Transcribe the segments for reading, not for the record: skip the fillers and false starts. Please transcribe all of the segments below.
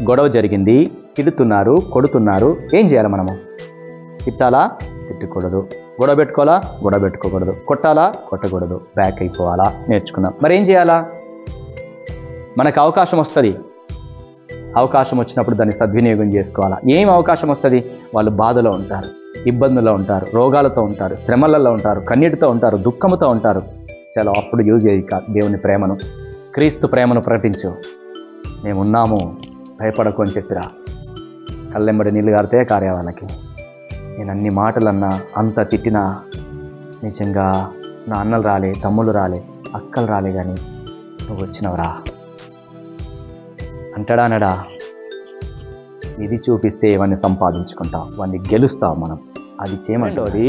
గొడవ జరిగింది, తిడుతున్నారు, కొడుతున్నారు. ఏం చేయాలి మనము? తిట్టాలా? తిట్టకూడదు. గొడవ పెట్టుకోవాలా? గొడవ పెట్టుకోకూడదు. కొట్టాలా? కొట్టకూడదు. బ్యాక్ అయిపోవాలా? నేర్చుకున్నాం. మరి ఏం చేయాలా? మనకు అవకాశం వస్తుంది. అవకాశం వచ్చినప్పుడు దాన్ని సద్వినియోగం చేసుకోవాలా. ఏం అవకాశం వస్తుంది? వాళ్ళు బాధలో ఉంటారు, ఇబ్బందుల్లో ఉంటారు, రోగాలతో ఉంటారు, శ్రమలలో ఉంటారు, కన్నీటితో ఉంటారు, దుఃఖముతో ఉంటారు. చాలా అప్పుడు యూజ్ చేయ దేవుని ప్రేమను, క్రీస్తు ప్రేమను ప్రకటించు. మేమున్నాము, భయపడకు అని చెప్పిరా. కళ్ళెంబడి నీళ్ళు కారితే కారే వాళ్ళకి. నేను అన్ని మాటలు అన్నా, అంత తిట్టినా, నిజంగా నా అన్నలు రాలే, తమ్ముళ్ళు రాలే, అక్కలు రాలే, కానీ నువ్వు వచ్చినవరా అంటాడా అనడా? ఇది చూపిస్తే ఇవన్నీ సంపాదించుకుంటాం, వాడిని గెలుస్తాం మనం. అది చేయమంటోది.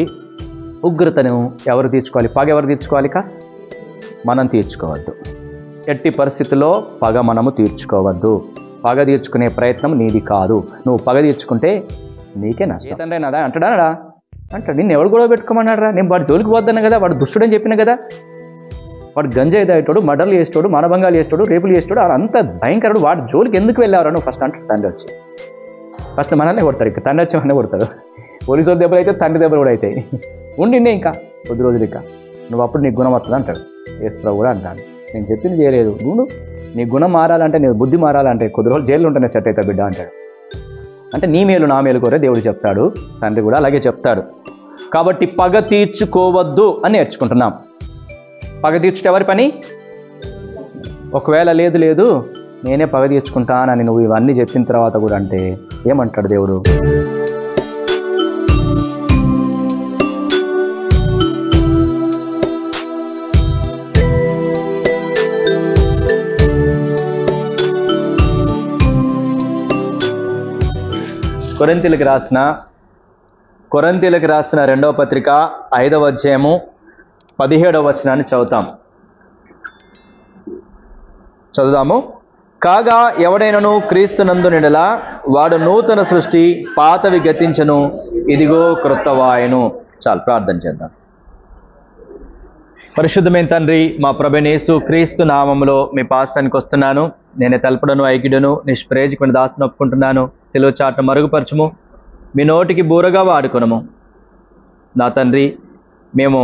ఉగ్రతను ఎవరు తీర్చుకోవాలి? పగ ఎవరు తీర్చుకోవాలి? మనం తీర్చుకోవద్దు. ఎట్టి పరిస్థితుల్లో పగ మనము తీర్చుకోవద్దు. పగ తీర్చుకునే ప్రయత్నం నీది కాదు. నువ్వు పగ తీర్చుకుంటే నీకే నష్టం. తండ్రి నాదా అంటాడా? అంటాడు. నిన్ను ఎవడు గొడవ పెట్టుకోమన్నాడు రా? నేను వాడి జోలికి పోద్దన్నా కదా, వాడు దుష్టుడని చెప్పినా కదా. వాడు గంజాయి తాగేటోడు, మర్డర్లు చేసేటోడు, మానభంగాలు చేసేటోడు, రేపులు చేసేటోడు, అంత భయంకరుడు. వాడి జోలికి ఎందుకు వెళ్ళావరా నువ్వు ఫస్ట్ అంటాడు తండ్రి వచ్చి. ఫస్ట్ మనల్నే కొడతాడు. ఇక తండ్రి వచ్చి మనల్ని కొడతాడు. పోలీసు వాళ్ళ దెబ్బలు అయితే తండ్రి దెబ్బలు కూడా అవుతాయి. ఉండిండే ఇంకా కొద్ది రోజులు. ఇక నువ్వు అప్పుడు నీకు గుణం వస్తుంది అంటాడు. యేసుప్రభువు కూడా అంటాడు, నేను చెప్పింది చేయలేదు, నువ్వు నీ గుణం మారాలంటే, నీ బుద్ధి మారాలంటే కొద్ది రోజులు జైల్లో ఉంటేనే సెట్ అవుతా బిడ్డ అంటాడు. అంటే నీ మేలు నా మేలు కోరే దేవుడు చెప్తాడు, తండ్రి కూడా అలాగే చెప్తాడు. కాబట్టి పగ తీర్చుకోవద్దు అని నేర్చుకుంటున్నాం. పగ తీర్చుట ఎవరి పని? ఒకవేళ లేదు నేనే పగ తీర్చుకుంటానని నువ్వు ఇవన్నీ చెప్పిన తర్వాత కూడా అంటే ఏమంటాడు దేవుడు? కొరింథీయులకు రాసిన 2వ పత్రిక 5వ అధ్యాయము 17వ వచనాన్ని చదువుదాము. కాగా ఎవడైనను క్రీస్తునందు నిడల వాడు నూతన సృష్టి, పాతవి గతించను, ఇదిగో క్రొత్తవాయను. చాలు, ప్రార్థన చేద్దాం. పరిశుద్ధమైన తండ్రి, మా ప్రభువైన యేసు క్రీస్తు నామములో మీ పాస్తానికి వస్తున్నాను. నేనే తలపడను, ఐక్యుడను, నిష్ప్రయోజకుని దాసును ఒప్పుకుంటున్నాను. సిలువ చాటును మరుగుపరచుము, మీ నోటికి బూరగా వాడుకొనము. నా తండ్రి, మేము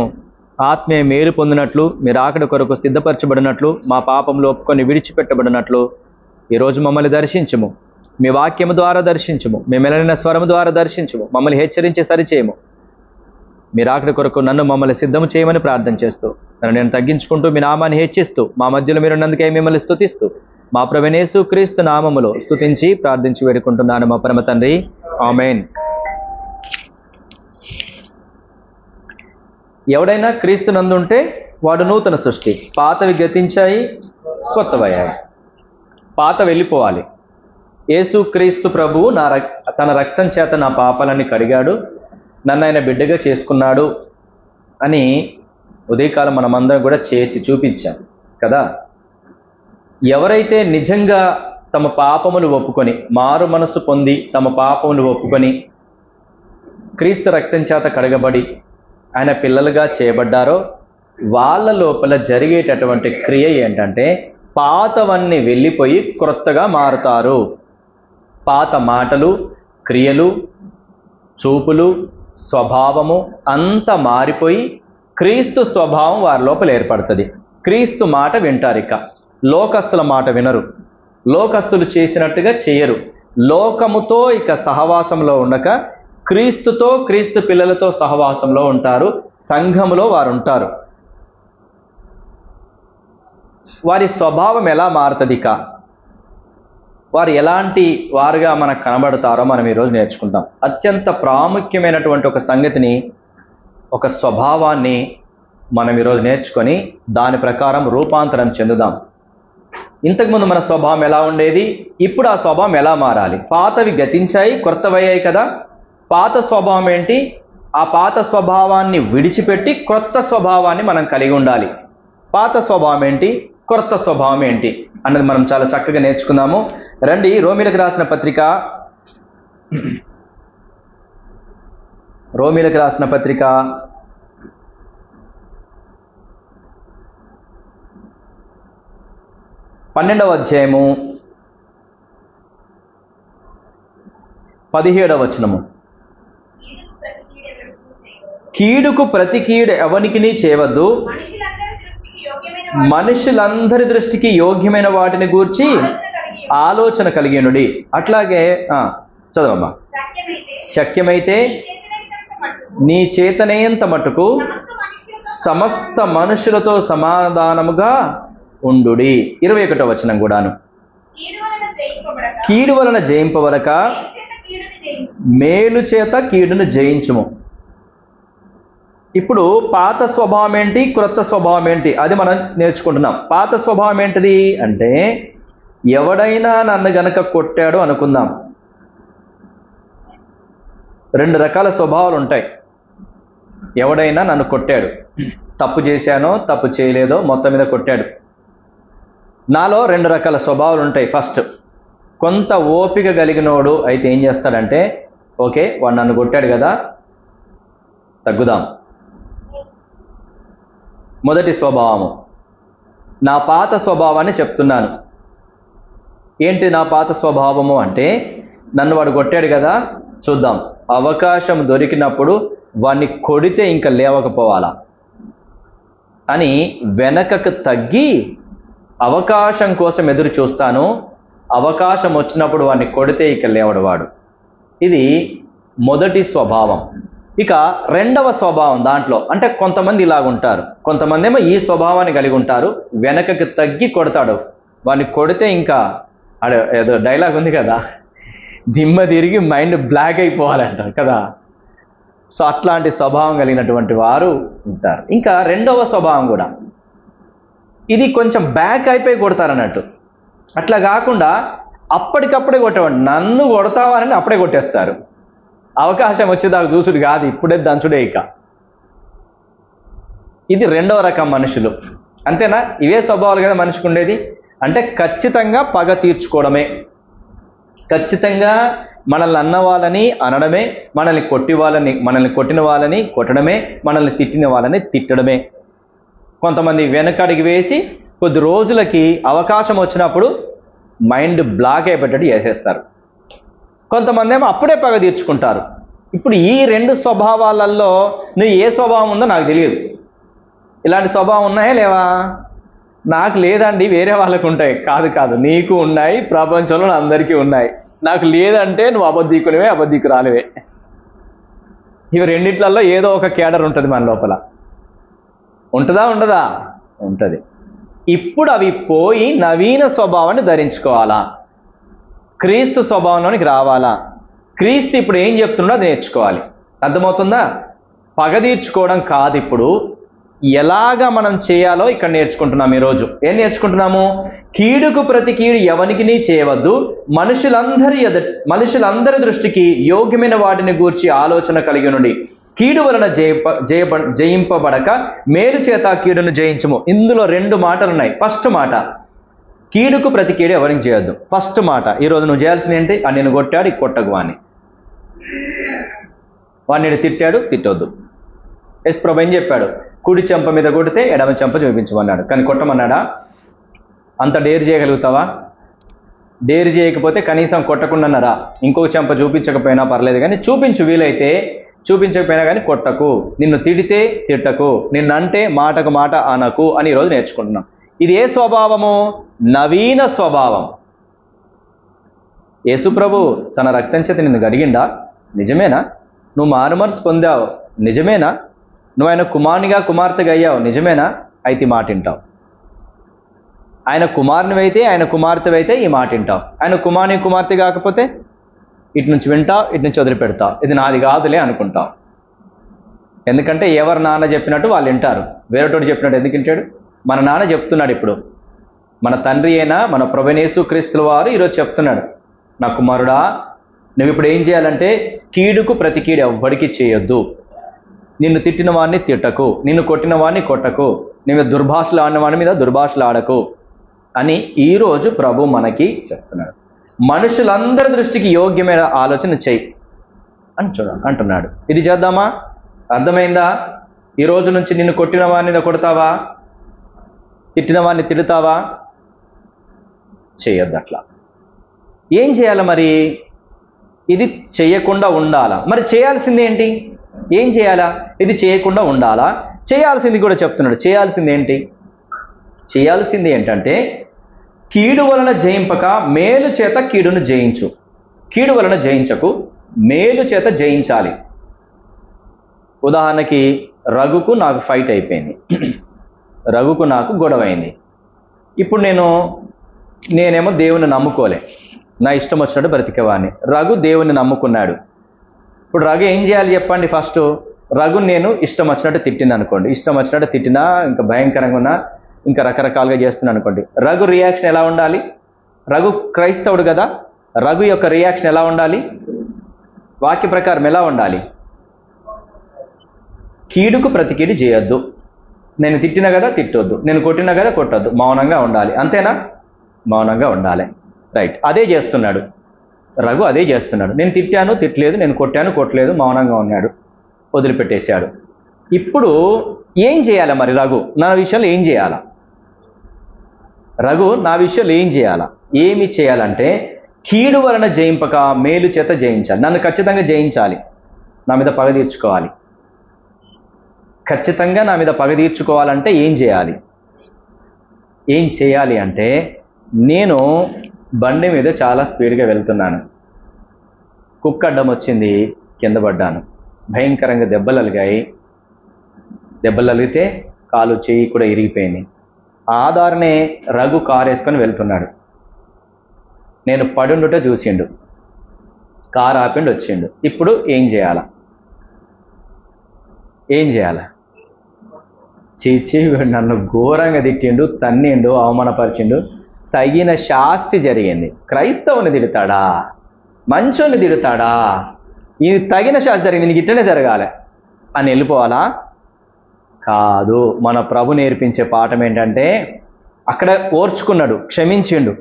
ఆత్మీయ మేలు పొందినట్లు, మీరు ఆకడి కొరకు సిద్ధపరచబడినట్లు, మా పాపములు ఒప్పుకొని విడిచిపెట్టబడినట్లు ఈరోజు మమ్మల్ని దర్శించుము. మీ వాక్యము ద్వారా దర్శించుము, మీ మెలైన స్వరము ద్వారా దర్శించుము. మమ్మల్ని హెచ్చరించి సరిచేయము. మీరు ఆకడి కొరకు మమ్మల్ని సిద్ధం చేయమని ప్రార్థన చేస్తూ, నన్ను నేను తగ్గించుకుంటూ మీ నామాన్ని హెచ్చిస్తూ, మా మధ్యలో మీరున్నందుకే మిమ్మల్ని స్తుతిస్తూ, మా ప్రభువైన యేసు క్రీస్తు నామములో స్తుతించి ప్రార్థించి వేడుకుంటున్నాను మా పరమ తండ్రి. ఆమేన్. ఎవడైనా క్రీస్తు నందు ఉంటే వాడు నూతన సృష్టి. పాతవి గతించాయి, కొత్తవయ్యాయి. పాత వెళ్ళిపోవాలి. యేసు క్రీస్తు ప్రభువు తన రక్తం చేత నా పాపాలన్నీ కడిగాడు, నన్ను ఆయన బిడ్డగా చేసుకున్నాడు అని ఉదయకాలం మనమందరం కూడా చేతి చూపించాం కదా. ఎవరైతే నిజంగా తమ పాపములు ఒప్పుకొని, మారు మనసు పొంది తమ పాపములు ఒప్పుకొని క్రీస్తు రక్తం చేత కడగబడి ఆయన పిల్లలుగా చేయబడ్డారో వాళ్ళ లోపల జరిగేటటువంటి క్రియ ఏంటంటే, పాతవన్నీ వెళ్ళిపోయి క్రొత్తగా మారుతారు. పాత మాటలు, క్రియలు, చూపులు, స్వభావము అంతా మారిపోయి క్రీస్తు స్వభావం వారి లోపల ఏర్పడుతుంది. క్రీస్తు మాట వింటారు. ఇక లోకస్తుల మాట వినరు, లోకస్తులు చేసినట్టుగా చేయరు. లోకముతో ఇక సహవాసంలో ఉండక క్రీస్తుతో, క్రీస్తు పిల్లలతో సహవాసంలో ఉంటారు. సంఘములో వారు ఉంటారు. వారి స్వభావం ఎలా మారుతుంది? ఇక వారు ఎలాంటి వారుగా మనకు కనబడతారో మనం ఈరోజు నేర్చుకుంటాం. అత్యంత ప్రాముఖ్యమైనటువంటి ఒక సంగతిని, ఒక స్వభావాన్ని మనం ఈరోజు నేర్చుకొని దాని ప్రకారం రూపాంతరం చెందుదాం. ఇంతకుముందు మన స్వభావం ఎలా ఉండేది, ఇప్పుడు ఆ స్వభావం ఎలా మారాలి? పాతవి గతించాయి, కొత్తవయ్యాయి కదా. పాత స్వభావం ఏంటి? ఆ పాత స్వభావాన్ని విడిచిపెట్టి క్రొత్త స్వభావాన్ని మనం కలిగి ఉండాలి. పాత స్వభావం ఏంటి, క్రొత్త స్వభావం ఏంటి అన్నది మనం చాలా చక్కగా నేర్చుకుందాము. రండి, రోమీలకు రాసిన పత్రిక 12వ అధ్యాయము 17వ వచనము. కీడుకు ప్రతి కీడు ఎవనికిని చేయవద్దు, మనుషులందరి దృష్టికి యోగ్యమైన వాటిని గూర్చి ఆలోచన కలిగినుడి. అట్లాగే చదవమ్మా. శక్యమైతే నీ చేతనేంత మట్టుకు సమస్త మనుషులతో సమాధానముగా ఉండుడి. 21వ వచనం కూడాను. కీడు వలన జయింపబడక మేలు చేత కీడును జయించుము. ఇప్పుడు పాత స్వభావం ఏంటి, క్రొత్త స్వభావం ఏంటి, అది మనం నేర్చుకుంటున్నాం. పాత స్వభావం ఏంటిది అంటే, ఎవడైనా నన్ను గనక కొట్టాడు అనుకుందాం. 2 రకాల స్వభావాలు ఉంటాయి. ఎవడైనా నన్ను కొట్టాడు, తప్పు చేశానో తప్పు చేయలేదో మొత్తం మీద కొట్టాడు. నాలో 2 రకాల స్వభావాలు ఉంటాయి. ఫస్ట్, కొంత ఓపిక కలిగినోడు అయితే ఏం చేస్తాడంటే, ఓకే వాడు నన్ను కొట్టాడు కదా, తగ్గుదాం. మొదటి స్వభావము, నా పాత స్వభావాన్ని చెప్తున్నాను. ఏంటి నా పాత స్వభావము అంటే, నన్ను వాడు కొట్టాడు కదా, చూద్దాం, అవకాశం దొరికినప్పుడు వాడిని కొడితే ఇంకా లేవకపోవాలా అని వెనకకు తగ్గి అవకాశం కోసం ఎదురు చూస్తాను. అవకాశం వచ్చినప్పుడు వాడిని కొడితే ఇక లేవడు వాడు. ఇది మొదటి స్వభావం. ఇక 2వ స్వభావం దాంట్లో అంటే, కొంతమంది ఇలాగుంటారు, కొంతమంది ఏమో ఈ స్వభావాన్ని కలిగి ఉంటారు. వెనకకి తగ్గి కొడతాడు, వాడిని కొడితే ఇంకా ఏదో డైలాగ్ ఉంది కదా, దిమ్మ తిరిగి మైండ్ బ్లాక్ అయిపోవాలంటారు కదా. సో అట్లాంటి స్వభావం కలిగినటువంటి వారు ఉంటారు. ఇంకా 2వ స్వభావం కూడా, ఇది కొంచెం బ్యాక్ అయిపోయి కొడతారన్నట్టు. అట్లా కాకుండా అప్పటికప్పుడే కొట్టేవాడు, నన్ను కొడతావని అప్పుడే కొట్టేస్తారు. అవకాశం వచ్చేదాకా చూసుడు కాదు, ఇప్పుడే దంచుడే. ఇక ఇది 2వ రకం మనుషులు. అంతేనా? ఇవే స్వభావాలు కదా మనిషికి ఉండేది. అంటే ఖచ్చితంగా పగ తీర్చుకోవడమే, ఖచ్చితంగా మనల్ని అన్న వాళ్ళని అనడమే, మనల్ని కొట్టిన వాళ్ళని కొట్టడమే, మనల్ని తిట్టిన వాళ్ళని తిట్టడమే. కొంతమంది వెనకడికి వేసి కొద్ది రోజులకి అవకాశం వచ్చినప్పుడు మైండ్ బ్లాక్ అయిపోయేటట్టు చేసేస్తారు. కొంతమంది ఏమో అప్పుడే పగ తీర్చుకుంటారు. ఇప్పుడు ఈ 2 స్వభావాలలో నువ్వు ఏ స్వభావం ఉందో నాకు తెలియదు. ఇలాంటి స్వభావం ఉన్నాయా లేవా? నాకు లేదండి, వేరే వాళ్ళకు ఉంటాయి. కాదు, నీకు ఉన్నాయి, ప్రపంచంలో అందరికీ ఉన్నాయి. నాకు లేదంటే నువ్వు అబద్ధీకునివే, అబద్ధీకురాలివే. ఇవి రెండిట్లలో ఏదో ఒక కేడర్ ఉంటుంది మన లోపల. ఉంటుందా ఉండదా? ఉంటుంది. ఇప్పుడు అవి పోయి నవీన స్వభావాన్ని ధరించుకోవాలా, క్రీస్తు స్వభావంలోనికి రావాలా. క్రీస్తు ఇప్పుడు ఏం చెప్తుండో అది నేర్చుకోవాలి. అర్థమవుతుందా? పగ తీర్చుకోవడం కాదు, ఇప్పుడు ఎలాగా మనం చేయాలో ఇక్కడ నేర్చుకుంటున్నాం. ఈరోజు ఏం నేర్చుకుంటున్నాము? కీడుకు ప్రతి కీడు ఎవనికి చేయవద్దు, మనుషులందరి దృష్టికి యోగ్యమైన వాటిని గూర్చి ఆలోచన కలిగి నుండి కీడు వలన జయింపబడక మేలు చేత కీడును జయించము. ఇందులో 2 మాటలు ఉన్నాయి. ఫస్ట్ మాట, కీడుకు ప్రతి కీడు ఎవరికి చేయొద్దు. ఫస్ట్ మాట, ఈరోజు నువ్వు చేయాల్సింది ఏంటి? నేను కొట్టాడు, కొట్టకు వాణ్ణి, వాడిని తిట్టాడు, తిట్టొద్దు. యేసు ప్రభువు ఏం చెప్పాడు? కుడి చెంప మీద కొడితే ఎడమ చెంప చూపించమన్నాడు, కానీ కొట్టమన్నాడా? అంత డేర్ చేయగలుగుతావా? డేర్ చేయకపోతే కనీసం కొట్టకుండాన్నారా? ఇంకొక చెంప చూపించకపోయినా పర్లేదు కానీ చూపించు, వీలైతే చూపించకపోయినా కానీ కొట్టకు. నిన్ను తిడితే తిట్టకు, నిన్నంటే మాటకు మాట అనకు అని ఈరోజు నేర్చుకుంటున్నాం. ఇది ఏ స్వభావము? నవీన స్వభావం. యేసు ప్రభు తన రక్తం చేత నిన్ను గడిగిండా? నిజమేనా? నువ్వు మారుమనసు పొందావు, నిజమేనా? నువ్వు ఆయన కుమారునిగా కుమార్తెగా అయ్యావు, నిజమేనా? అయితే ఈ మాట వింటావు. ఆయన కుమారునివైతే, ఆయన కుమార్తెవైతే ఈ మాట వింటావు. ఆయన కుమారుని కుమార్తె కాకపోతే ఇటు నుంచి వింటావు, ఇటు నుంచి వదిలిపెడతావు. ఇది నాది కాదులే అనుకుంటావు. ఎందుకంటే ఎవరు నాన్న చెప్పినట్టు వాళ్ళు వింటారు, వేరేటోడు చెప్పినట్టు ఎందుకు వింటాడు? మన నాన్న చెప్తున్నాడు. ఇప్పుడు మన తండ్రి అయినా మన ప్రభువైన యేసుక్రీస్తుల వారు ఈరోజు చెప్తున్నాడు, నా కుమారుడా, నువ్వు ఇప్పుడు ఏం చేయాలంటే కీడుకు ప్రతి కీడు ఎవ్వడికి చేయొద్దు. నిన్ను తిట్టిన వాడిని తిట్టకు, నిన్ను కొట్టిన వాడిని కొట్టకు, నువ్వు దుర్భాషలు ఆడిన వాడి మీద దుర్భాషలు ఆడకు అని ఈరోజు ప్రభు మనకి చెప్తున్నాడు. మనుషులందరి దృష్టికి యోగ్యమైన ఆలోచన చెయ్యి అని అంటున్నాడు. ఇది చేద్దామా? అర్థమైందా? ఈ రోజు నుంచి నిన్ను కొట్టిన వాడిని కొడతావా? తిట్టిన వాడిని తిడతావా? చేయొద్దు. అట్లా ఏం చేయాలి మరి? ఇది చేయకుండా ఉండాలా? మరి చేయాల్సింది ఏంటి? ఏం చేయాలా? ఇది చేయకుండా ఉండాలా? చేయాల్సింది కూడా చెప్తున్నాడు. చేయాల్సింది ఏంటి? చేయాల్సింది ఏంటంటే కీడు వలన జయింపక మేలు చేత కీడును జయించు. కీడు వలన జయించకు, మేలు చేత జయించాలి. ఉదాహరణకి రఘుకు నాకు ఫైట్ అయిపోయింది, రఘుకు నాకు గొడవ అయింది. ఇప్పుడు నేనేమో దేవుని నమ్ముకోలే, నా ఇష్టం వచ్చినట్టు బ్రతికేవాడిని. రఘు దేవుని నమ్ముకున్నాడు. ఇప్పుడు రఘు ఏం చేయాలి చెప్పండి? ఫస్ట్ రఘు నేను ఇష్టం వచ్చినట్టు తిట్టింది అనుకోండి, ఇష్టం వచ్చినట్టు తిట్టినా, ఇంకా భయంకరంగా ఉన్నా, ఇంకా రకరకాలుగా చేస్తున్నాను అనుకోండి. రఘు రియాక్షన్ ఎలా ఉండాలి? రఘు క్రైస్తవుడు కదా, రఘు యొక్క రియాక్షన్ ఎలా ఉండాలి? వాక్య ప్రకారం ఎలా ఉండాలి? కీడుకు ప్రతి కీడు చేయొద్దు. నేను తిట్టినా కదా తిట్టొద్దు, నేను కొట్టినా కదా కొట్టొద్దు, మౌనంగా ఉండాలి. అంతేనా? మౌనంగా ఉండాలి. రైట్, అదే చేస్తున్నాడు రఘు, అదే చేస్తున్నాడు. నేను తిట్టాను తిట్టలేదు, నేను కొట్టాను కొట్టలేదు, మౌనంగా ఉన్నాడు, వదిలిపెట్టేశాడు. ఇప్పుడు ఏం చేయాలి మరి? రఘు నా విషయంలో ఏం చేయాలా? రఘు నా విషయంలో ఏం చేయాలా? ఏమి చేయాలంటే కీడు వలన జయింపక మేలు చేత జయించాలి. నన్ను ఖచ్చితంగా జయించాలి, నా మీద పగ తీర్చుకోవాలి. ఖచ్చితంగా నా మీద పగ తీర్చుకోవాలంటే ఏం చేయాలి? ఏం చేయాలి అంటే, నేను బండి మీద చాలా స్పీడ్గా వెళ్తున్నాను, కుక్క అడ్డం వచ్చింది, కింద పడ్డాను, భయంకరంగా దెబ్బలు అలిగాయి. దెబ్బలు అలిగితే కాలు చెయ్యి కూడా ఇరిగిపోయింది. ఆధారనే రఘు కారు వేసుకొని వెళ్తున్నాడు. నేను పడుండుట చూసిండు, కారు ఆపిండు, వచ్చిండు. ఇప్పుడు ఏం చేయాలా? ఏం చేయాలా? చీచి నన్ను ఘోరంగా తిట్టిండు, తన్నిండు, అవమానపరిచిండు, తగిన శాస్తి జరిగింది. క్రైస్తవుని తిడతాడా? మంచోని తిడతాడా? ఇది తగిన శాస్తి జరిగింది, నీకు ఇట్టనే జరగాలి అని వెళ్ళిపోవాలా? కాదు. మన ప్రభు నేర్పించే పాఠం ఏంటంటే, అక్కడ ఓర్చుకున్నాడు, క్షమించిండు.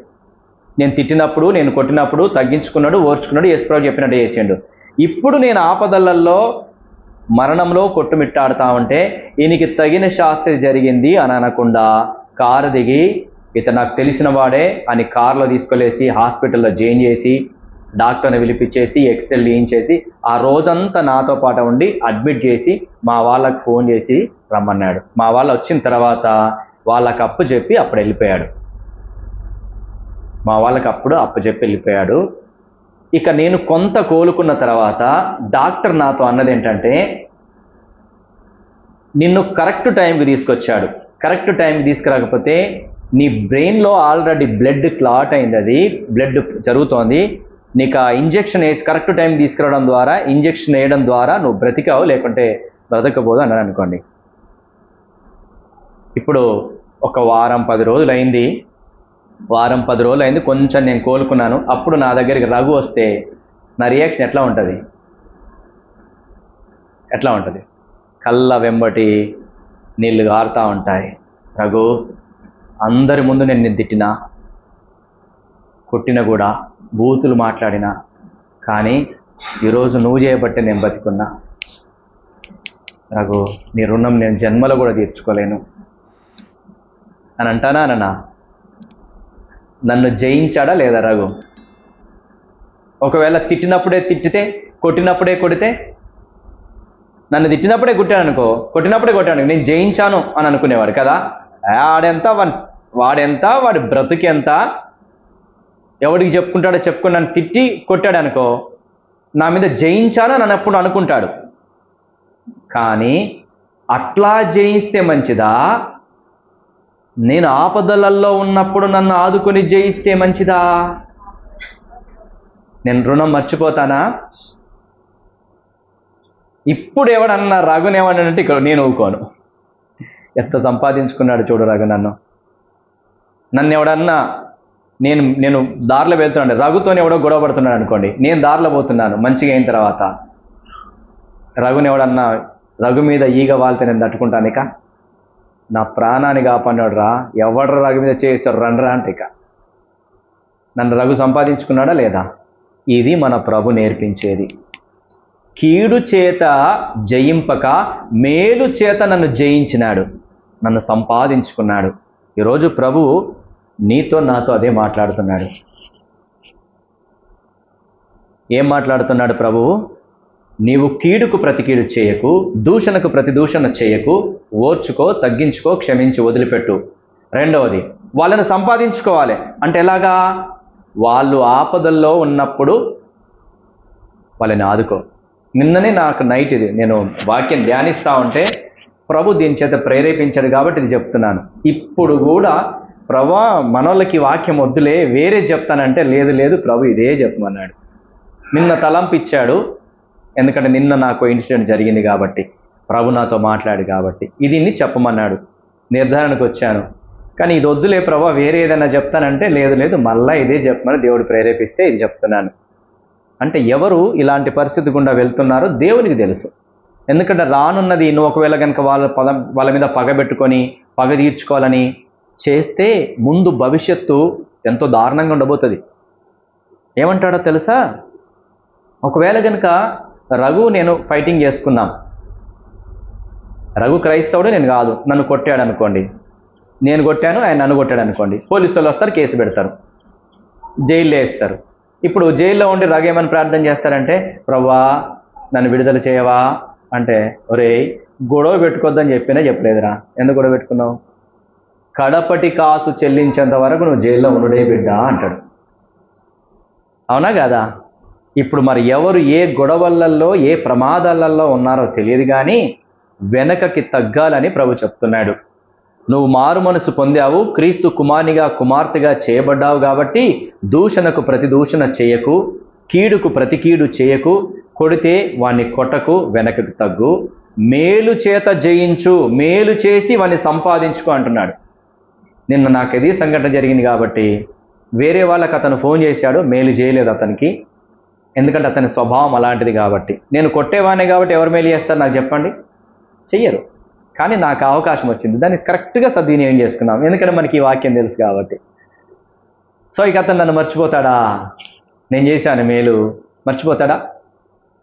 నేను తిట్టినప్పుడు, నేను కొట్టినప్పుడు తగ్గించుకున్నాడు, ఓర్చుకున్నాడు, యేసుప్రభు చెప్పినట్టు చేసిండు. ఇప్పుడు నేను ఆపదలలో, మరణంలో కొట్టుమిట్టాడుతా ఉంటే ఈయనకి తగిన శాస్త్రి జరిగింది అని అనకుండా కారు దిగి, ఇతను నాకు తెలిసిన వాడే అని కారులో తీసుకెళ్ళేసి హాస్పిటల్లో జాయిన్ చేసి, డాక్టర్ని పిలిపించేసి, ఎక్స్రేలు చేయించేసి, ఆ రోజంతా నాతో పాటు ఉండి అడ్మిట్ చేసి మా వాళ్ళకి ఫోన్ చేసి రమ్మన్నాడు. మా వాళ్ళు వచ్చిన తర్వాత వాళ్ళకి అప్పు చెప్పి అప్పుడు వెళ్ళిపోయాడు. మా వాళ్ళకి అప్పుడు అప్పు చెప్పి వెళ్ళిపోయాడు. ఇక నేను కొంత కోలుకున్న తర్వాత డాక్టర్ నాతో అన్నది ఏంటంటే, నిన్ను కరెక్ట్ టైంకి తీసుకొచ్చాడు. కరెక్ట్ టైంకి తీసుకురాకపోతే నీ బ్రెయిన్లో ఆల్రెడీ బ్లడ్ క్లాట్ అయింది, అది బ్లడ్ జరుగుతోంది. నీకు ఆ ఇంజెక్షన్ వేసి కరెక్ట్ టైంకి తీసుకురావడం ద్వారా, ఇంజెక్షన్ వేయడం ద్వారా నువ్వు బ్రతికావు, లేకుంటే బ్రతకపోదు అన్నాడు అనుకోండి. ఇప్పుడు ఒక వారం 10 రోజులు అయింది, కొంచెం నేను కోలుకున్నాను. అప్పుడు నా దగ్గరికి రఘు వస్తే నా రియాక్షన్ ఎట్లా ఉంటుంది? కళ్ళ వెంబటి నీళ్ళు గారుతూ ఉంటాయి. రఘు, అందరి ముందు నేను నిన్ను తిట్టినా, కొట్టినా కూడా, బూతులు మాట్లాడినా, కానీ ఈరోజు నువ్వు చేయబట్టే నేను బతికున్నా. రఘు, నీ రుణం నేను జన్మలో కూడా తీర్చుకోలేను అని అంటానా అన్నా? నన్ను జయించాడా లేదా రఘు? ఒకవేళ తిట్టినప్పుడే తిట్టితే, కొట్టినప్పుడే కొడితే, నన్ను తిట్టినప్పుడే కొట్టాను అనుకో, కొట్టినప్పుడే కొట్టాను, నేను జయించాను అని అనుకునేవాడు కదా. వాడెంత, వాడి బ్రతుకెంత, ఎవడికి చెప్పుకుంటాడో చెప్పుకుని నన్ను తిట్టి కొట్టాడు అనుకో, నా మీద జయించాను అని అన్నప్పుడు అనుకుంటాడు. కానీ అట్లా జయిస్తే మంచిదా, నేను ఆపదలలో ఉన్నప్పుడు నన్ను ఆదుకొని జయిస్తే మంచిదా? నేను రుణం మర్చిపోతానా? ఇప్పుడు ఎవడన్నా రఘుని ఏమన్నాడంటే ఇక్కడ నేను ఊకోను. ఎంత సంపాదించుకున్నాడు చూడు రఘు. నన్ను ఎవడన్నా, నేను దారిలో వెళ్తున్నాను, రఘుతోనే ఎవడో గొడవ పడుతున్నాడు అనుకోండి, నేను దారిలో పోతున్నాను మంచిగా అయిన తర్వాత, రఘుని ఎవడన్నా, రఘు మీద ఈగ వాళ్తే నేను తట్టుకుంటాను? ఇక నా ప్రాణాన్ని కాపాడాడు రా, ఎవడ్రా రఘు మీద చేశారు రండ్రా అంటే, ఇక నన్ను రఘు సంపాదించుకున్నాడా లేదా? ఇది మన ప్రభు నేర్పించేది. కీడు చేత జయింపక మేలు చేత నన్ను జయించినాడు, నన్ను సంపాదించుకున్నాడు. ఈరోజు ప్రభువు నీతో నాతో అదే మాట్లాడుతున్నాడు. ఏం మాట్లాడుతున్నాడు ప్రభువు? నీవు కీడుకు ప్రతి కీడు చేయకు, దూషణకు ప్రతి దూషణ చేయకు, ఓర్చుకో, తగ్గించుకో, క్షమించి వదిలిపెట్టు. రెండవది, వాళ్ళని సంపాదించుకోవాలి. అంటే ఎలాగా? వాళ్ళు ఆపదల్లో ఉన్నప్పుడు వాళ్ళని ఆదుకో. నిన్ననే నాకు నైట్ ఇది నేను వాక్యం ధ్యానిస్తూ ఉంటే ప్రభు దీని చేత ప్రేరేపించాడు కాబట్టి ఇది చెప్తున్నాను. ఇప్పుడు కూడా ప్రభు మనోళ్ళకి వాక్యం వద్దులే వేరే చెప్తానంటే లేదు ప్రభు ఇదే చెప్పమన్నాడు. నిన్న తలంపిచ్చాడు, ఎందుకంటే నిన్న నాకు ఇన్సిడెంట్ జరిగింది కాబట్టి, ప్రభు నాతో మాట్లాడు కాబట్టి ఇది చెప్పమన్నాడు. నిర్ధారణకు వచ్చాను. కానీ ఇది వద్దులే ప్రభు వేరే ఏదైనా చెప్తానంటే లేదు మళ్ళీ ఇదే చెప్పమని దేవుడు ప్రేరేపిస్తే ఇది చెప్తున్నాను. అంటే ఎవరు ఇలాంటి పరిస్థితి గుండా వెళ్తున్నారో దేవునికి తెలుసు. ఎందుకంటే రానున్నది నువ్వు ఒకవేళ కనుక వాళ్ళ మీద పగబెట్టుకొని పగ తీర్చుకోవాలని చేస్తే ముందు భవిష్యత్తు ఎంతో దారుణంగా ఉండబోతుంది. ఏమంటాడో తెలుసా? ఒకవేళ కనుక రఘు నేను ఫైటింగ్ చేసుకున్నాం, రఘు క్రైస్తవుడు నేను కాదు, నన్ను కొట్టాడు అనుకోండి, నేను కొట్టాను ఆయన నన్ను కొట్టాడు అనుకోండి, పోలీసు వాళ్ళు వస్తారు, కేసు పెడతారు, జైల్లో వేస్తారు. ఇప్పుడు జైల్లో ఉండి రఘు ఏమని ప్రార్థన చేస్తారంటే, ప్రభువా నన్ను విడుదల చేయవా అంటే, ఒరే గొడవ పెట్టుకోవద్దని చెప్పలేదురా, ఎందుకు గొడవ పెట్టుకున్నావు? కడపటి కాసు చెల్లించేంత వరకు నువ్వు జైల్లో ఉండుడే బిడ్డ అంటాడు. అవునా కాదా? ఇప్పుడు మరి ఎవరు ఏ గొడవలలో ఏ ప్రమాదాలలో ఉన్నారో తెలియదు, కానీ వెనకకి తగ్గాలని ప్రభు చెప్తున్నాడు. నువ్వు మారు మనసు పొందావు, క్రీస్తు కుమారునిగా కుమార్తెగా చేయబడ్డావు కాబట్టి దూషణకు ప్రతి దూషణ చేయకు, కీడుకు ప్రతి కీడు చేయకు, కొడితే వాణ్ణి కొట్టకు, వెనకకు తగ్గు, మేలు చేత జయించు, మేలు చేసి వాణ్ణి సంపాదించుకో అంటున్నాడు. నిన్న నాకు ఇది సంఘటన జరిగింది కాబట్టి వేరే వాళ్ళకి అతను ఫోన్ చేశాడు, మేలు చేయలేదు అతనికి, ఎందుకంటే అతని స్వభావం అలాంటిది కాబట్టి. నేను కొట్టేవాడిని కాబట్టి ఎవరు మేలు చేస్తారు నాకు చెప్పండి? చెయ్యరు. కానీ నాకు అవకాశం వచ్చింది, దాన్ని కరెక్ట్గా సద్వినియోగం చేసుకున్నాం, ఎందుకంటే మనకి ఈ వాక్యం తెలుసు కాబట్టి. సో ఇక అతను నన్ను మర్చిపోతాడా? నేను చేశాను మేలు, మర్చిపోతాడా?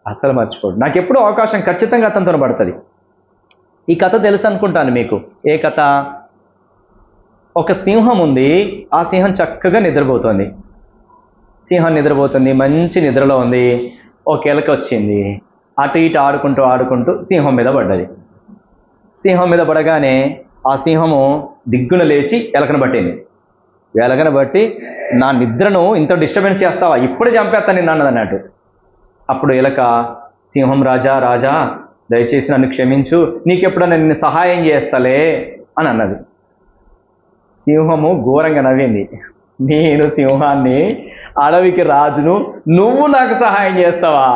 అస్సలు మర్చిపోడు. నాకు ఎప్పుడూ అవకాశం ఖచ్చితంగా అతనితో పడుతుంది. ఈ కథ తెలుసు అనుకుంటాను మీకు. ఏ కథ? ఒక సింహం ఉంది, ఆ సింహం చక్కగా నిద్రపోతుంది. సింహం నిద్రపోతుంది, మంచి నిద్రలో ఉంది. ఒక ఎలక వచ్చింది, అటు ఇటు ఆడుకుంటూ సింహం మీద పడ్డది. సింహం మీద పడగానే ఆ సింహము దిగ్గున లేచి ఎలకను పట్టింది. ఎలకను బట్టి, నా నిద్రను ఇంత డిస్టర్బెన్స్ చేస్తావా, ఇప్పుడే చంపేస్తాను నిన్ను అన్నది అన్నట్టు. అప్పుడు ఎలక, సింహం రాజా దయచేసి నన్ను క్షమించు, నీకెప్పుడన్నా నిన్ను సహాయం చేస్తలే అని అన్నది. సింహము ఘోరంగా నవ్వింది, నేను సింహాన్ని, అడవికి రాజును, నువ్వు నాకు సహాయం చేస్తావా?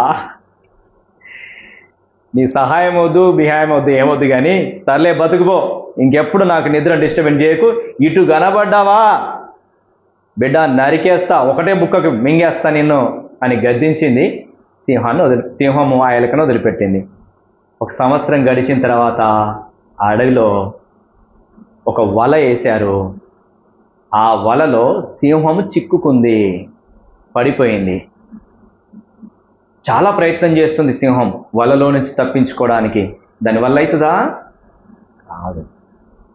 నీ సహాయం వద్దు, బిహాయం వద్దు, ఏమొద్దు, కానీ సర్లే బతుకుపో, ఇంకెప్పుడు నాకు నిద్ర డిస్టర్బెన్స్ చేయకు, ఇటు కనబడ్డావా బిడ్డ నరికేస్తా, ఒకటే బుక్కకు మింగేస్తా నిన్ను అని గద్దించింది. సింహము ఆ ఎలకను వదిలిపెట్టింది. 1 సంవత్సరం గడిచిన తర్వాత ఆ అడవిలో ఒక వల వేశారు. ఆ వలలో సింహము చిక్కుకుంది, పడిపోయింది. చాలా ప్రయత్నం చేస్తుంది సింహం వలలో నుంచి తప్పించుకోవడానికి. దానివల్ల అవుతుందా? కాదు.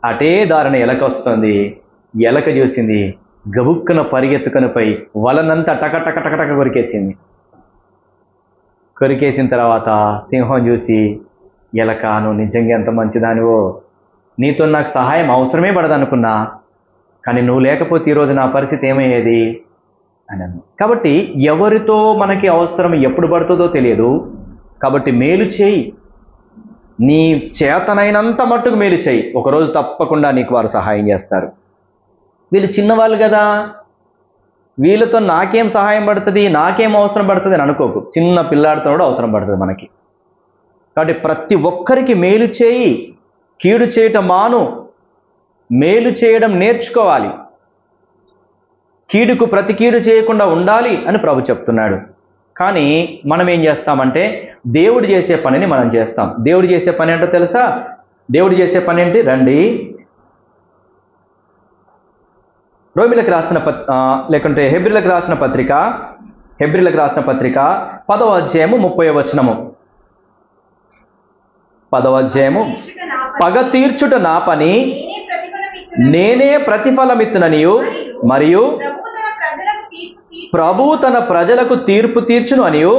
అటే దారిన ఎలక వస్తుంది. ఎలక చూసింది, గబుక్కున పరిగెత్తుకొని పోయి వలనంతా టక కొరికేసింది. కొరికేసిన తర్వాత సింహం చూసి, ఎలక నువ్వు నిజంగా ఎంత మంచిదానివో, నీతో నాకు సహాయం అవసరమే పడదనుకున్నా, కానీ నువ్వు లేకపోతే ఈరోజు నా పరిస్థితి ఏమయ్యేది అని అన్నాను. కాబట్టి ఎవరితో మనకి అవసరం ఎప్పుడు పడుతుందో తెలియదు. కాబట్టి మేలు చేయి, నీ చేతనైనంత మట్టుకు మేలు చేయి, ఒకరోజు తప్పకుండా నీకు వారు సహాయం చేస్తారు. వీళ్ళు చిన్నవాళ్ళు కదా, వీళ్ళతో నాకేం సహాయం పడుతుంది, నాకేం అవసరం పడుతుంది అని అనుకోకు. చిన్న పిల్లాడితో కూడా అవసరం పడుతుంది మనకి. కాబట్టి ప్రతి ఒక్కరికి మేలు చేయి, కీడు చేయటం మాను, మేలు చేయడం నేర్చుకోవాలి, కీడుకు ప్రతి కీడు చేయకుండా ఉండాలి అని ప్రభు చెప్తున్నాడు. కానీ మనం ఏం చేస్తామంటే దేవుడు చేసే పనిని మనం చేస్తాం. దేవుడు చేసే పని ఏంటో తెలుసా? దేవుడు చేసే పని ఏంటి? రండి, రోమిలకు రాసిన లేకుంటే హెబ్రీలకు రాసిన పత్రిక 10వ అధ్యాయము 30వ వచనము. 10వ అధ్యాయము, పగ తీర్చుట నా పని, నేనే ప్రతిఫలమిత్తుననియు మరియు ప్రభువు తన ప్రజలకు తీర్పు తీర్చును అనియు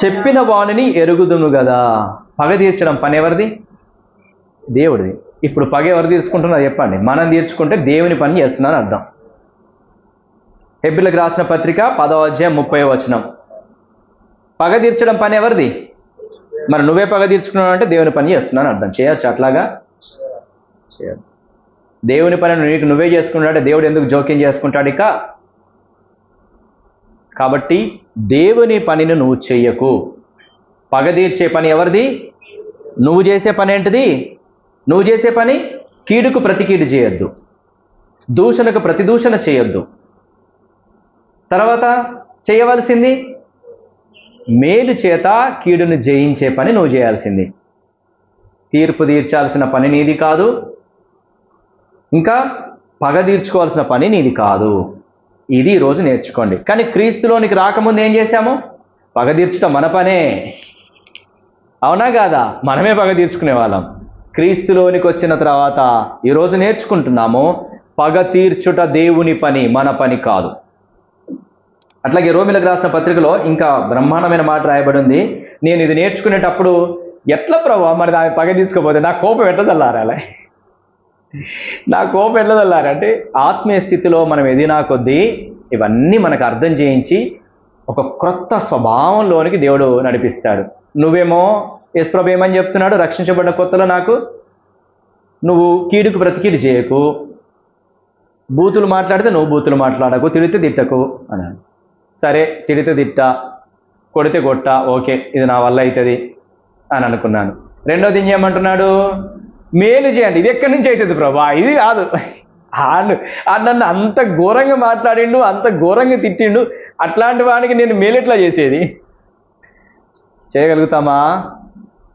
చెప్పిన వాణిని ఎరుగుదును కదా. పగ తీర్చడం పని ఎవరిది? దేవుడిది. ఇప్పుడు పగ ఎవరు తీర్చుకుంటున్నారో చెప్పండి. మనం తీర్చుకుంటే దేవుని పని చేస్తున్నారని అర్థం. హెబ్రీయులకు రాసిన పత్రిక 10వ అధ్యాయం 30వ వచనం. పగ తీర్చడం పని ఎవరిది? మరి నువ్వే పగ తీర్చుకున్నావు అంటే దేవుని పని చేస్తున్నాను అర్థం. చేయొచ్చు అట్లాగా? చేయదు. దేవుని పని నీకు నువ్వే చేసుకుంటాడే, దేవుడు ఎందుకు జోక్యం చేసుకుంటాడు ఇక? కాబట్టి దేవుని పనిని నువ్వు చెయ్యకు. పగ తీర్చే పని ఎవరిది? నువ్వు చేసే పని ఏంటిది? నువ్వు చేసే పని కీడుకు ప్రతి కీడు చేయొద్దు, దూషణకు ప్రతి దూషణ చేయొద్దు. తర్వాత చేయవలసింది మేలు చేత కీడును జయించే పని నువ్వు చేయాల్సింది. తీర్పు తీర్చాల్సిన పని నీది కాదు, ఇంకా పగ తీర్చుకోవాల్సిన పని నీది కాదు. ఇది ఈరోజు నేర్చుకోండి. కానీ క్రీస్తులోనికి రాకముందు ఏం చేశాము? పగ తీర్చుట మన పనే, అవునా కాదా? మనమే పగ తీర్చుకునే వాళ్ళం. క్రీస్తులోనికి వచ్చిన తర్వాత ఈరోజు నేర్చుకుంటున్నాము, పగ తీర్చుట దేవుని పని, మన పని కాదు. అట్లాగే రోమిలకు రాసిన పత్రికలో ఇంకా బ్రహ్మాండమైన మాట రాయబడి ఉంది. నేను ఇది నేర్చుకునేటప్పుడు ఎట్లా ప్రభావ మరి నా పగ తీసుకోపోతే నా కోపం ఎట్లా చల్లారాలి? నా కోపం ఎట్లా చల్లారంటే ఆత్మీయ స్థితిలో మనం ఎదినా కొద్దీ ఇవన్నీ మనకు అర్థం చేయించి ఒక క్రొత్త స్వభావంలోనికి దేవుడు నడిపిస్తాడు. నువ్వేమో యేసుప్రభు ఏమని చెప్తున్నాడు? రక్షించబడ్డ కొత్తలో నాకు నువ్వు కీడుకు ప్రతి కీడు చేయకు, బూతులు మాట్లాడితే నువ్వు బూతులు మాట్లాడకు, తిడితే తిట్టకు అన్నాడు. సరే, తిడితే తిట్టా, కొడితే కొట్టా, ఓకే, ఇది నా వల్ల అవుతుంది అని అనుకున్నాను. రెండోది ఏం చేయమంటున్నాడు? మేలు చేయండి. ఇది ఎక్కడి నుంచి అవుతుంది ప్రభా? ఇది కాదు. నన్ను అంత ఘోరంగా మాట్లాడిండు, అంత ఘోరంగా తిట్టిండు, అట్లాంటి వానికి నేను మేలు ఎట్లా చేసేది? చేయగలుగుతామా?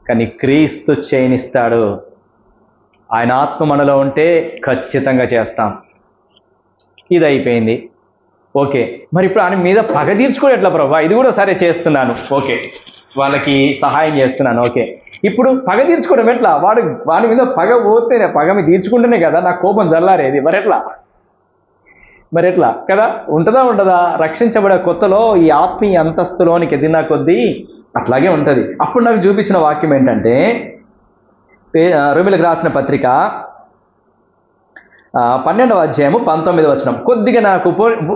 కానీ క్రీస్తు చేయనిస్తాడు. ఆయన ఆత్మ మనలో ఉంటే ఖచ్చితంగా చేస్తాం. ఇది అయిపోయింది, ఓకే. మరి ఇప్పుడు ఆయన మీద పగ తీర్చుకోవడం ఎట్లా ప్రభా? ఇది కూడా సరే చేస్తున్నాను, ఓకే, వాళ్ళకి సహాయం చేస్తున్నాను, ఓకే. ఇప్పుడు పగ తీర్చుకోవడం ఎట్లా? వాడి మీద పగ పోతేనే, పగ మీద తీర్చుకుంటేనే కదా నాకు కోపం జల్లారేది. మరి ఎట్లా కదా? ఉండదా? రక్షించబడే కొత్తలో ఈ ఆత్మీయ అంతస్తులోనికి ఎదిగిన కొద్దీ అట్లాగే ఉంటుంది. అప్పుడు నాకు చూపించిన వాక్యం ఏంటంటే రోమిలకు రాసిన పత్రిక 12వ అధ్యాయము 19వ వచనం. కొద్దిగా నాకు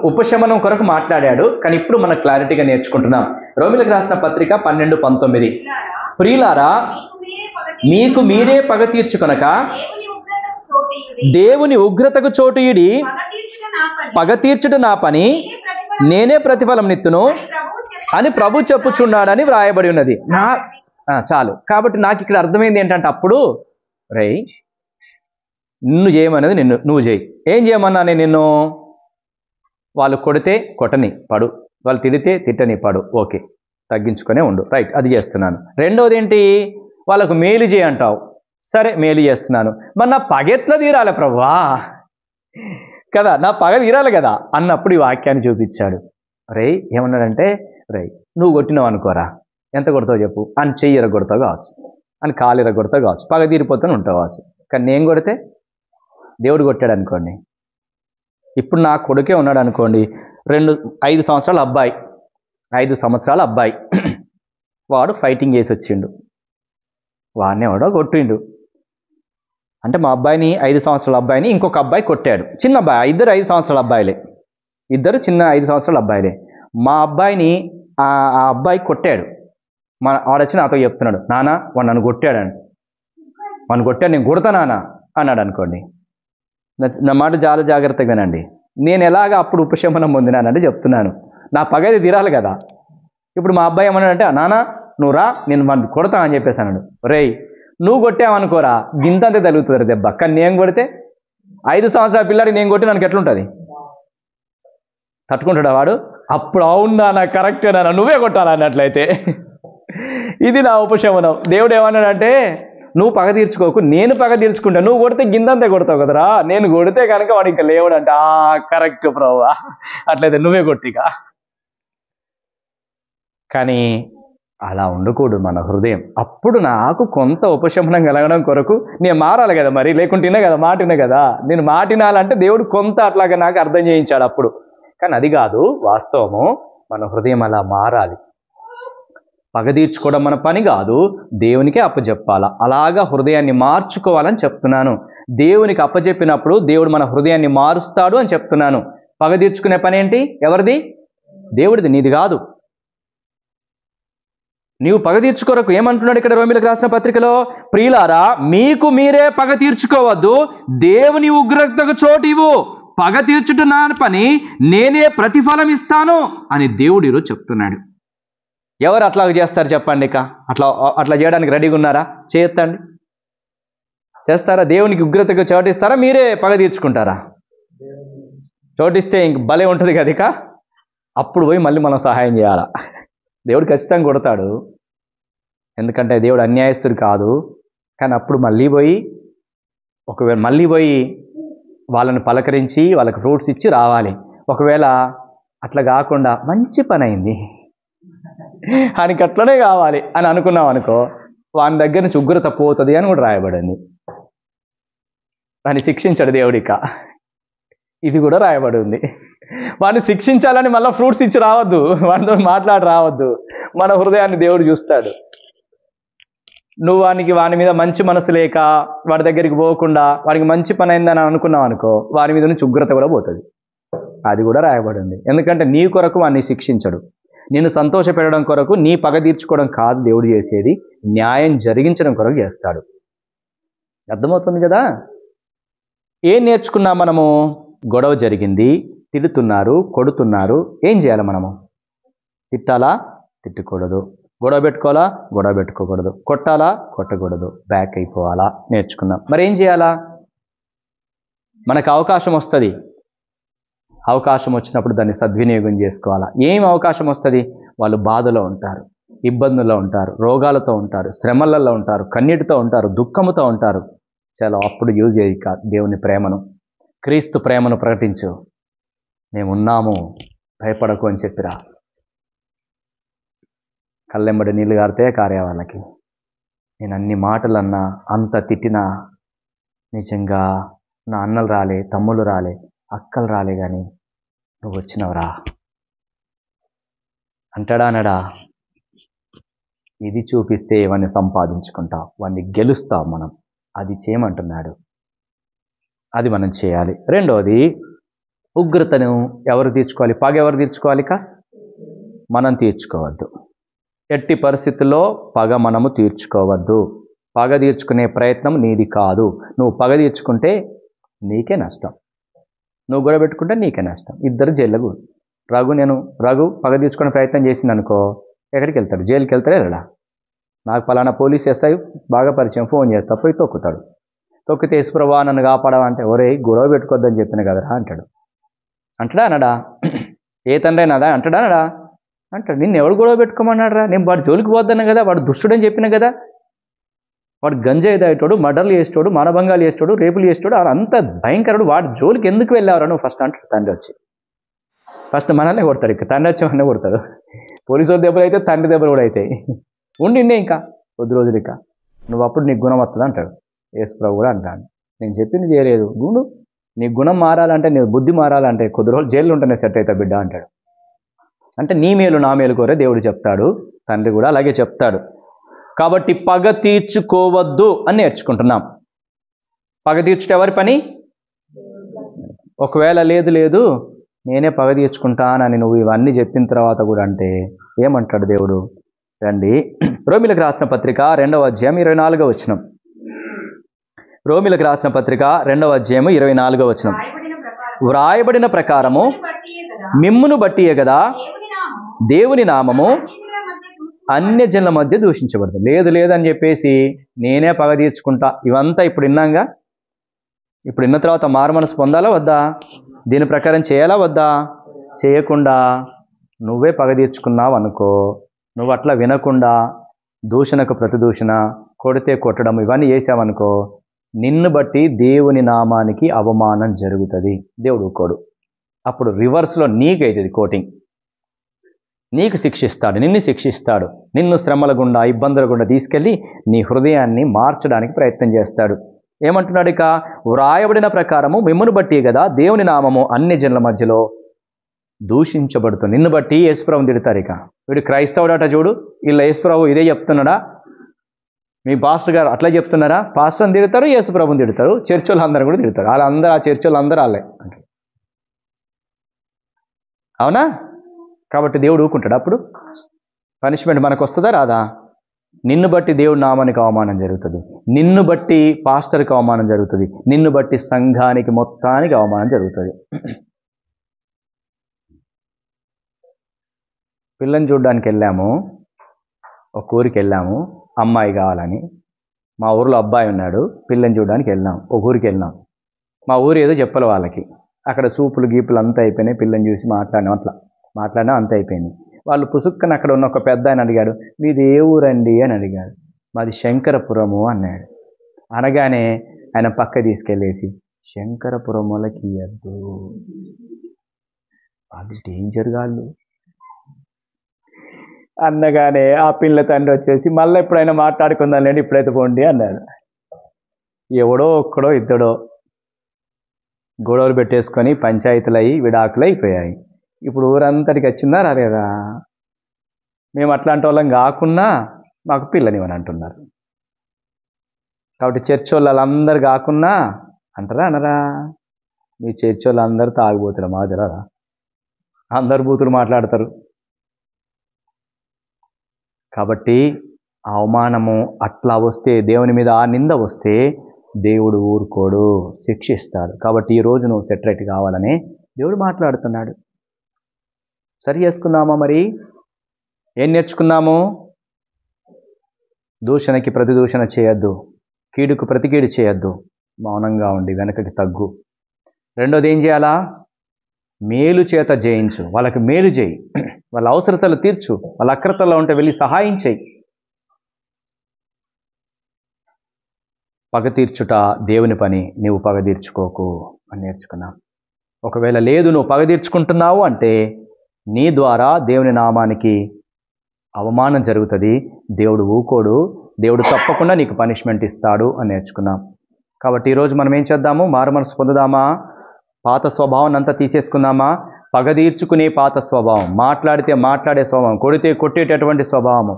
ఉపశమనం కొరకు మాట్లాడాడు, కానీ ఇప్పుడు మనం క్లారిటీగా నేర్చుకుంటున్నాం. రోమిలకు రాసిన పత్రిక 12:19. ప్రియులారా, మీకు మీరే పగ తీర్చుకొనక దేవుని ఉగ్రతకు చోటు ఇడి పగ తీర్చుట నా పని, నేనే ప్రతిఫలం నిత్తును అని ప్రభు చెప్పుచున్నాడని వ్రాయబడి ఉన్నది. చాలు. కాబట్టి నాకు ఇక్కడ అర్థమైంది ఏంటంటే, అప్పుడు రై నిన్ను చేయమన్నది నువ్వు చేయి. ఏం చేయమన్నా నేను నిన్ను? వాళ్ళు కొడితే కొట్టని పడు, వాళ్ళు తిడితే తిట్టని పడు, ఓకే, తగ్గించుకునే ఉండు, రైట్, అది చేస్తున్నాను. రెండోది ఏంటి? వాళ్ళకు మేలు చేయి అంటావు, సరే మేలు చేస్తున్నాను. మరి నా పగ ఎట్లా తీరాలి ప్రభువా కదా? నా పగ తీరాలి కదా అన్నప్పుడు ఈ వాక్యాన్ని చూపించాడు. రే ఏమన్నాడంటే, రే నువ్వు కొట్టినావు అనుకోరా, ఎంత కొడతావు చెప్పు? అని చెయ్యి ఎరగొడతావు కావచ్చు, అని కాలు ఎరగొడతావు కావచ్చు, పగ తీరిపోతాను ఉంటావు కావచ్చు. కానీ నేను కొడితే, దేవుడు కొట్టాడు అనుకోండి, ఇప్పుడు నా కొడుకే ఉన్నాడు అనుకోండి, 5 సంవత్సరాల అబ్బాయి, 5 సంవత్సరాల అబ్బాయి, వాడు ఫైటింగ్ చేసి వచ్చిండు, వాడిని ఎవడో కొట్టిండు అంటే మా అబ్బాయిని, 5 సంవత్సరాల అబ్బాయిని ఇంకొక అబ్బాయి కొట్టాడు. చిన్న అబ్బాయి, ఇద్దరు 5 సంవత్సరాల అబ్బాయిలే, ఇద్దరు చిన్న 5 సంవత్సరాల అబ్బాయిలే. మా అబ్బాయిని ఆ అబ్బాయి కొట్టాడు. వాడొచ్చి నాతో చెప్తున్నాడు, నాన్న వాడు నన్ను కొట్టాడని, వాడిని కొట్టాడు, నేను కొడతా నాన్న అన్నాడు అనుకోండి. నా మాట చాలా జాగ్రత్తగానండి. నేను ఎలాగ అప్పుడు ఉపశమనం పొందినానంటే చెప్తున్నాను, నా పగది తీరాలి కదా. ఇప్పుడు మా అబ్బాయి ఏమన్నాడంటే, నాన్న నువ్వు రా, నేను వాడిని కొడతా అని చెప్పేసి అన్నాడు. రేయ్ నువ్వు కొట్టావనుకోరా, గింతంతే తగులుతుంది దెబ్బ, కానీ నేను కొడితే 5 సంవత్సరాల పిల్లాడికి నేను కొట్టి నాకు ఎట్లుంటుంది? తట్టుకుంటాడా వాడు? అప్పుడు అవునా, నాకు కరెక్టే నాన్న, నువ్వే కొట్టాలన్నట్లయితే ఇది నా ఉపశమనం. దేవుడు ఏమన్నాడంటే, నువ్వు పగ తీర్చుకోకు, నేను పగ తీర్చుకుంటా. నువ్వు కొడితే గిందంతే కొడతావు కదరా, నేను కొడితే కనుక వాడు ఇంకా లేవుడంట. కరెక్ట్ ప్రభువా, అట్లయితే నువ్వే కొట్టిగా. కానీ అలా ఉండకూడదు మన హృదయం. అప్పుడు నాకు కొంత ఉపశమనం కలగడం కొరకు నేను మారాలి కదా, మరి లేకుంటేనే కదా మాటినే కదా. నేను మాటినాలంటే దేవుడు కొంత అట్లాగా నాకు అర్థం చేయించాడు. అప్పుడు కానీ అది కాదు వాస్తవము. మన హృదయం అలా మారాలి. పగ తీర్చుకోవడం మన పని కాదు, దేవునికే అప్పచెప్పాలా. అలాగా హృదయాన్ని మార్చుకోవాలని చెప్తున్నాను. దేవునికి అప్పచెప్పినప్పుడు దేవుడు మన హృదయాన్ని మారుస్తాడు అని చెప్తున్నాను. పగ తీర్చుకునే పని ఏంటి? ఎవరిది? దేవుడిది, నీది కాదు. నీవు పగ తీర్చుకోరకు ఏమంటున్నాడు ఇక్కడ రోమీయులకు రాసిన పత్రికలో? ప్రియులారా, మీకు మీరే పగ తీర్చుకోవద్దు, దేవుని ఉగ్రతకు చోటు ఇవ్వు. పగ తీర్చుట నా పని, నేనే ప్రతిఫలం ఇస్తాను అని దేవుడు ఈరోజు చెప్తున్నాడు. ఎవరు అట్లా చేస్తారు చెప్పండి? ఇక అట్లా చేయడానికి రెడీగా ఉన్నారా? చేయొద్దండి. చేస్తారా? దేవునికి ఉగ్రతకు చోటిస్తారా? మీరే పగ తీర్చుకుంటారా? చోటిస్తే ఇంక భలే ఉంటుంది కదా. ఇక అప్పుడు పోయి మళ్ళీ మనం సహాయం చేయాలా? దేవుడు ఖచ్చితంగా కొడతాడు, ఎందుకంటే దేవుడు అన్యాయస్తుడు కాదు. కానీ అప్పుడు మళ్ళీ పోయి వాళ్ళని పలకరించి వాళ్ళకి ఫ్రూట్స్ ఇచ్చి రావాలి. ఒకవేళ అట్లా కాకుండా మంచి పని అయింది, ఆయనకి అట్లనే కావాలి అని అనుకున్నాం అనుకో, వాని దగ్గర నుంచి ఉగ్రత పోతుంది అని కూడా రాయబడింది. వాడిని శిక్షించాడు దేవుడిక, ఇది కూడా రాయబడి ఉంది. వాడిని శిక్షించాలని మళ్ళీ ఫ్రూట్స్ ఇచ్చి రావద్దు, వాడితో మాట్లాడి రావద్దు. మన హృదయాన్ని దేవుడు చూస్తాడు. నువ్వు వాని మీద మంచి మనసు లేక వాడి దగ్గరికి పోకుండా వాడికి మంచి పని అయిందని అనుకున్నావు అనుకో, వారి మీద నుంచి ఉగ్రత కూడా పోతుంది. అది కూడా రాయబడి ఉంది. ఎందుకంటే నీ కొరకు వాడిని శిక్షించడు, నిన్ను సంతోష పెట్టడం కొరకు, నీ పగ తీర్చుకోవడం కాదు దేవుడు చేసేది, న్యాయం జరిగించడం కొరకు చేస్తాడు. అర్థమవుతుంది కదా? ఏం నేర్చుకున్నాం మనము? గొడవ జరిగింది, తిడుతున్నారు, కొడుతున్నారు, ఏం చేయాలి మనము? తిట్టాలా? తిట్టకూడదు. గొడవ పెట్టుకోవాలా? గొడవ పెట్టుకోకూడదు. కొట్టాలా? కొట్టకూడదు. బ్యాక్ అయిపోవాలా నేర్చుకున్నాం. మరి ఏం చేయాలా? మనకు అవకాశం వస్తుంది, అవకాశం వచ్చినప్పుడు దాన్ని సద్వినియోగం చేసుకోవాలా. ఏం అవకాశం వస్తుంది? వాళ్ళు బాధలో ఉంటారు, ఇబ్బందుల్లో ఉంటారు, రోగాలతో ఉంటారు, శ్రమలలో ఉంటారు, కన్నీటితో ఉంటారు, దుఃఖముతో ఉంటారు. చాలా అప్పుడు యూజ్ చేయక దేవుని ప్రేమను, క్రీస్తు ప్రేమను ప్రకటించు. మేమున్నాము, భయపడకు అని చెప్పిరా. కళ్ళెంబడి నీళ్ళు కారితే కారే వాళ్ళకి. నేను అన్ని మాటలు అన్నా, అంత తిట్టినా, నిజంగా నా అన్నలు రాలే, తమ్ముళ్ళు రాలే, అక్కలు రాలే, కానీ నువ్వు వచ్చినవరా అంటాడా అనడా? ఇది చూపిస్తే వాడిని సంపాదించుకుంటావు, వాడిని గెలుస్తావు మనం. అది చేయమంటున్నాడు, అది మనం చేయాలి. రెండవది, ఉగ్రతను ఎవరు తీర్చుకోవాలి? పగ ఎవరు తీర్చుకోవాలి? మనం తీర్చుకోవద్దు. ఎట్టి పరిస్థితుల్లో పగ మనము తీర్చుకోవద్దు. పగ తీర్చుకునే ప్రయత్నం నీది కాదు. నువ్వు పగ తీర్చుకుంటే నీకే నష్టం, నువ్వు గొడవ పెట్టుకుంటే నీకే నష్టం. ఇద్దరు జైలుకు. రఘు పగ తీర్చుకునే ప్రయత్నం చేసింది అనుకో, ఎక్కడికి వెళ్తాడు? జైలుకి వెళ్తాడే వెళ్ళడా? నాకు పలానా పోలీస్ ఎస్ఐ బాగా పరిచయం, ఫోన్ చేస్తా, పోయి తొక్కుతాడు. తొక్కితే యేసుప్రభువా నన్ను కాపాడమంటే, ఒరే గొడవ పెట్టుకోవద్దని చెప్పిన కదరా అంటాడు. అంటాడా అనడా? ఏ తండ్రి నాదా అంటాడా అనడా? అంటాడు. నిన్ను ఎవడు గొడవ పెట్టుకోమన్నాడు రా? నేను వాడు జోలికి పోద్దన్నా కదా, వాడు దుష్టుడని చెప్పిన కదా. వాడు గంజాయి తాగేటోడు, మర్డర్లు చేసేటోడు, మానభంగాలు చేసేటోడు, రేపులు చేసేటోడు, అంత భయంకరుడు. వాడు జోలికి ఎందుకు వెళ్ళావరా నువ్వు ఫస్ట్ అంటాడు తండ్రి వచ్చి. ఫస్ట్ మనల్నే కొడతాడు, ఇక తండ్రి వచ్చి మనల్ని కొడతాడు. పోలీసు వాళ్ళ దెబ్బలు అయితే తండ్రి దెబ్బలు కూడా అవుతాయి. ఉండిండే ఇంకా కొద్ది రోజులు, ఇక నువ్వు అప్పుడు నీకు గుణం వస్తుంది అంటాడు. యేసుప్రభువు కూడా అంటాడు, నేను చెప్పింది చేయలేదు, గుండు నీ గుణం మారాలంటే, నీ బుద్ధి మారాలంటే కొద్ది రోజులు జైలు ఉంటేనే సెట్ అవుతా బిడ్డ అంటాడు. అంటే నీ మేలు నా మేలు కోరే దేవుడు చెప్తాడు, తండ్రి కూడా అలాగే చెప్తాడు. కాబట్టి పగ తీర్చుకోవద్దు అని నేర్చుకుంటున్నాం. పగ తీర్చుట ఎవరి పని? ఒకవేళ లేదు నేనే పగ తీర్చుకుంటానని నువ్వు ఇవన్నీ చెప్పిన తర్వాత కూడా అంటే ఏమంటాడు దేవుడు? రండి, రోమీయులకు రాసిన పత్రిక 2వ అధ్యాయం 24వ వచనం. రోమీయులకు రాసిన పత్రిక 2వ అధ్యాయం 24వ వచనం. వ్రాయబడిన ప్రకారము మిమ్మును బట్టియే కదా దేవుని నామము అన్యజనుల మధ్య దూషించబడుతుంది. లేదని చెప్పేసి నేనే పగ తీర్చుకుంటా, ఇవంతా ఇప్పుడు విన్నాగా. ఇప్పుడు విన్న తర్వాత మారు మనసు పొందాలా వద్దా? దీని ప్రకారం చేయాలా వద్దా? చేయకుండా నువ్వే పగ తీర్చుకున్నావు అనుకో, నువ్వు అట్లా వినకుండా దూషణకు ప్రతిదూషణ, కొడితే కొట్టడం, ఇవన్నీ చేసావనుకో, నిన్ను బట్టి దేవుని నామానికి అవమానం జరుగుతుంది. దేవుడు కోడు. అప్పుడు రివర్స్లో నీకైతుంది కోటింగ్. నీకు శిక్షిస్తాడు, నిన్ను శిక్షిస్తాడు, నిన్ను శ్రమల గుండా, ఇబ్బందుల గుండా తీసుకెళ్ళి నీ హృదయాన్ని మార్చడానికి ప్రయత్నం చేస్తాడు. ఏమంటున్నాడు ఇక? వ్రాయబడిన ప్రకారము మిమ్మును బట్టి కదా దేవుని నామము అన్ని జనుల మధ్యలో దూషించబడుతుంది. నిన్ను బట్టి యేసుప్రభుని తిడతారు. ఇక వీడు క్రైస్తవుడట చూడు, వీళ్ళ యేసుప్రభు ఇదే చెప్తున్నాడా, మీ పాస్టర్ గారు అట్లా చెప్తున్నారా, పాస్టర్ని తిడతారు, యేసుప్రభుని తిడతారు, చర్చోళ్ళు అందరూ కూడా తిడతారు. వాళ్ళందరూ ఆ చర్చోళ్ళు అందరూ వాళ్ళే. అవునా? కాబట్టి దేవుడు ఊరుకుంటాడు. అప్పుడు పనిష్మెంట్ మనకు వస్తుందా రాదా? నిన్ను బట్టి దేవుడి నామానికి అవమానం జరుగుతుంది, నిన్ను బట్టి పాస్టర్కి అవమానం జరుగుతుంది, నిన్ను బట్టి సంఘానికి మొత్తానికి అవమానం జరుగుతుంది. పిల్లని చూడడానికి వెళ్ళాము, ఒక ఊరికి వెళ్ళాము, అమ్మాయి కావాలని. మా ఊరిలో అబ్బాయి ఉన్నాడు, పిల్లని చూడడానికి వెళ్ళాం, ఒక ఊరికి వెళ్ళాం. మా ఊరు ఏదో చెప్పాలి వాళ్ళకి. అక్కడ చూపులు గీపులు అంతా అయిపోయినాయి, పిల్లని చూసి మాట్లాడినా అంత అయిపోయింది. వాళ్ళు పుసుక్కని అక్కడ ఉన్న ఒక పెద్ద ఆయన అడిగాడు, మీది ఏ ఊరండి అని అడిగాడు. మాది శంకరపురము అన్నాడు. అనగానే ఆయన పక్క తీసుకెళ్ళేసి, శంకరపురం వాళ్ళకి ఇయ్యద్దు, వాళ్ళు డేంజర్ గాళ్ళు అన్నగానే ఆ పిల్ల తండ్రి వచ్చేసి, మళ్ళీ ఎప్పుడైనా మాట్లాడుకుందాం లేండి, ఇప్పుడైతే పోండి అన్నాడు. ఎవడో ఒక్కడో ఇద్దడో గొడవలు పెట్టేసుకొని పంచాయతీలు అయ్యి విడాకులు అయిపోయాయి. ఇప్పుడు ఊరంతటికి వచ్చిందా రాలేదా? మేము అట్లాంటి వాళ్ళం కాకున్నా మాకు పిల్లనివని అంటున్నారు. కాబట్టి చర్చ్ వాళ్ళందరూ కాకున్నా అంటారా అనరా? మీ చర్చ్ వాళ్ళందరూ తాగిపోతారు, మాకు తెలియదా? అందరు బూతులు మాట్లాడతారు. కాబట్టి ఆ అవమానము అట్లా వస్తే, దేవుని మీద ఆ నింద వస్తే దేవుడు ఊరుకోడు, శిక్షిస్తాడు. కాబట్టి ఈరోజు నువ్వు సెటరేట్ కావాలని దేవుడు మాట్లాడుతున్నాడు. సరి చేసుకున్నామా? మరి ఏం నేర్చుకున్నాము? దూషణకి ప్రతిదూషణ చేయొద్దు, కీడుకు ప్రతి కీడు చేయొద్దు, మౌనంగా ఉండి వెనకకి తగ్గు. రెండోది ఏం చేయాలా? మేలు చేత జయించు, వాళ్ళకి మేలు చేయి, వాళ్ళ అవసరతలు తీర్చు, వాళ్ళ అక్రతల్లో ఉంటే వెళ్ళి సహాయం చేయి. పగ తీర్చుట దేవుని పని, నీవు పగ తీర్చుకోకు అని నేర్చుకున్నాం. ఒకవేళ లేదు నువ్వు పగ తీర్చుకుంటున్నావు అంటే నీ ద్వారా దేవుని నామానికి అవమానం జరుగుతుంది, దేవుడు ఊకోడు, దేవుడు తప్పకుండా నీకు పనిష్మెంట్ ఇస్తాడు అని నేర్చుకున్నాం. కాబట్టి ఈరోజు మనం ఏం చేద్దాము? మారుమనసు పొందుదామా? పాత స్వభావాన్ని అంతా తీసేసుకుందామా? పగ తీర్చుకునే పాత స్వభావం, మాట్లాడితే మాట్లాడే స్వభావం, కొడితే కొట్టేటటువంటి స్వభావము,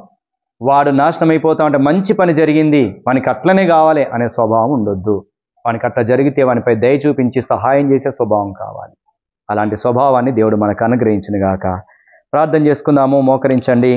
వాడు నాశనం అయిపోతా ఉంటే మంచి పని జరిగింది వానికి అట్లనే కావాలి అనే స్వభావం ఉండొద్దు. వానికి అట్లా జరిగితే వానిపై దయ చూపించి సహాయం చేసే స్వభావం కావాలి. అలాంటి స్వభావాన్ని దేవుడు మనకు అనుగ్రహించును గాక. ప్రార్థన చేసుకుందాము, మోకరించండి.